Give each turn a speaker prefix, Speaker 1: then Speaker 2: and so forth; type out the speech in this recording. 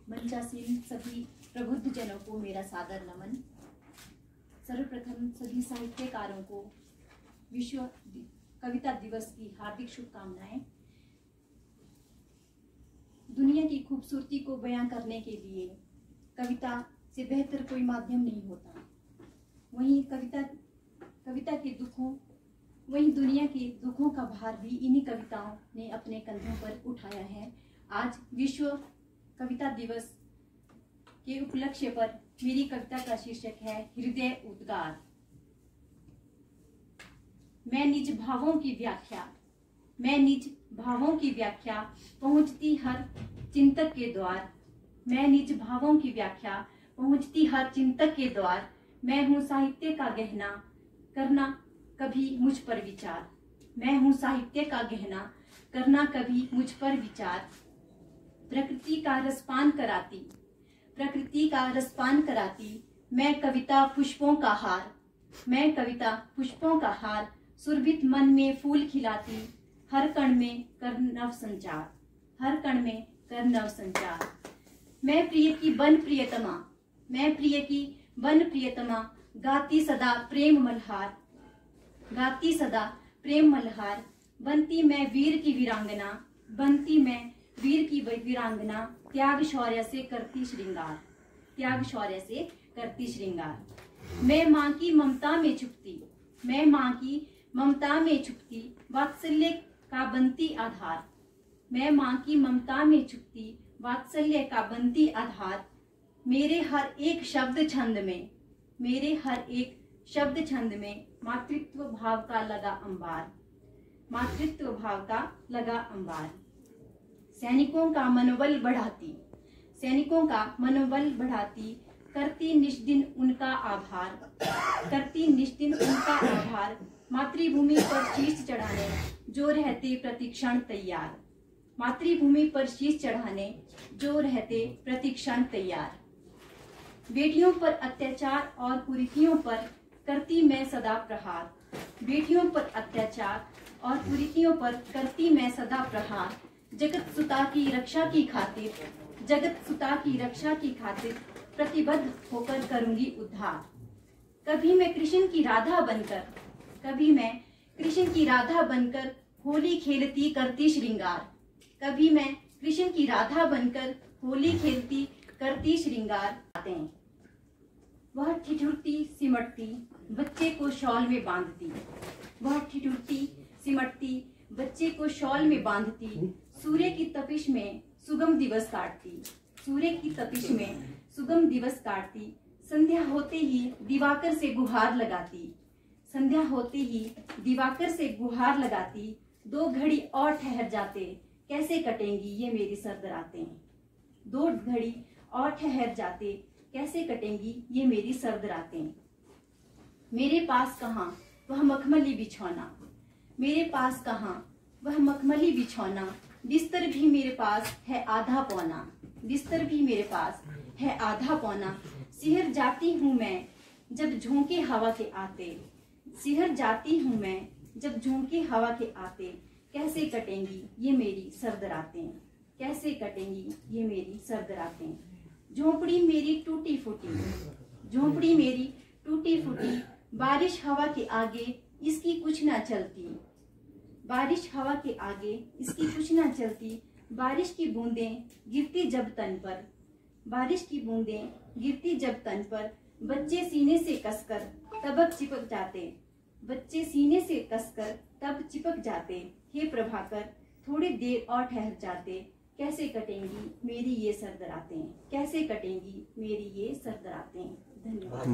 Speaker 1: मंचासीन सभी प्रबुद्ध जनों को मेरा सादर नमन। सर्वप्रथम सभी साहित्यकारों को विश्व कविता दिवस की हार्दिक शुभकामनाएं। दुनिया की खूबसूरती को बयां करने के लिए कविता से बेहतर कोई माध्यम नहीं होता। वहीं कविता के दुखों, वहीं दुनिया के दुखों का भार भी इन्हीं कविताओं ने अपने कंधों पर उठाया है। आज विश्व कविता दिवस के उपलक्ष्य पर मेरी कविता का शीर्षक है हृदय उद्गार। मैं निज भावों की व्याख्या पहुंचती हर चिंतक के द्वार। मैं निज भावों की व्याख्या पहुंचती हर चिंतक के द्वार। मैं हूँ साहित्य का गहना, करना कभी मुझ पर विचार। मैं हूँ साहित्य का गहना, करना कभी मुझ पर विचार। प्रकृति का रसपान कराती मैं कविता पुष्पों का हार। सुरभित मन में फूल खिलाती, हर कण में कर नव संचार। मैं प्रिय की बन प्रियतमा, गाती सदा प्रेम मल्हार। बनती मैं वीर की वीरांगना, त्याग शौर्य से करती श्रृंगार। मैं माँ की ममता में छुपती, वात्सल्य का बनती आधार। मैं माँ की ममता में छुपती, वात्सल्य का बनती आधार। मेरे हर एक शब्द छंद में मातृत्व भाव का लगा अंबार। सैनिकों का मनोबल बढ़ाती, करती निष्दिन उनका आभार। मातृभूमि पर शीश चढ़ाने जो रहते प्रतिक्षण तैयार। बेटियों पर अत्याचार और कुरीतियों पर करती मैं सदा प्रहार। जगत सुता की रक्षा की खातिर प्रतिबद्ध होकर करूंगी उद्धार। कभी मैं कृष्ण की राधा बनकर होली खेलती करती श्रृंगार। वह ठिठुरती सिमटती बच्चे को शॉल में बांधती। सूर्य की तपिश में सुगम दिवस काटती। संध्या होते ही दिवाकर से गुहार लगाती। 2 घड़ी और ठहर जाते, कैसे कटेंगी ये मेरी सर्द रातें। 2 घड़ी और ठहर जाते, कैसे कटेंगी ये मेरी सर्द रातें। मेरे पास कहाँ वह मखमली बिछौना, बिस्तर भी मेरे पास है आधा पौना। सिहर जाती हूँ मैं जब झोंके हवा के आते, कैसे कटेंगी ये मेरी सर्द रातें। झोंपड़ी मेरी टूटी फूटी, बारिश हवा के आगे इसकी कुछ ना चलती। बारिश की बूंदें गिरती जब तन पर, बच्चे सीने से कसकर तब चिपक जाते। हे प्रभाकर थोड़ी देर और ठहर जाते, कैसे कटेंगी मेरी ये सर्द रातें। धन्यवाद।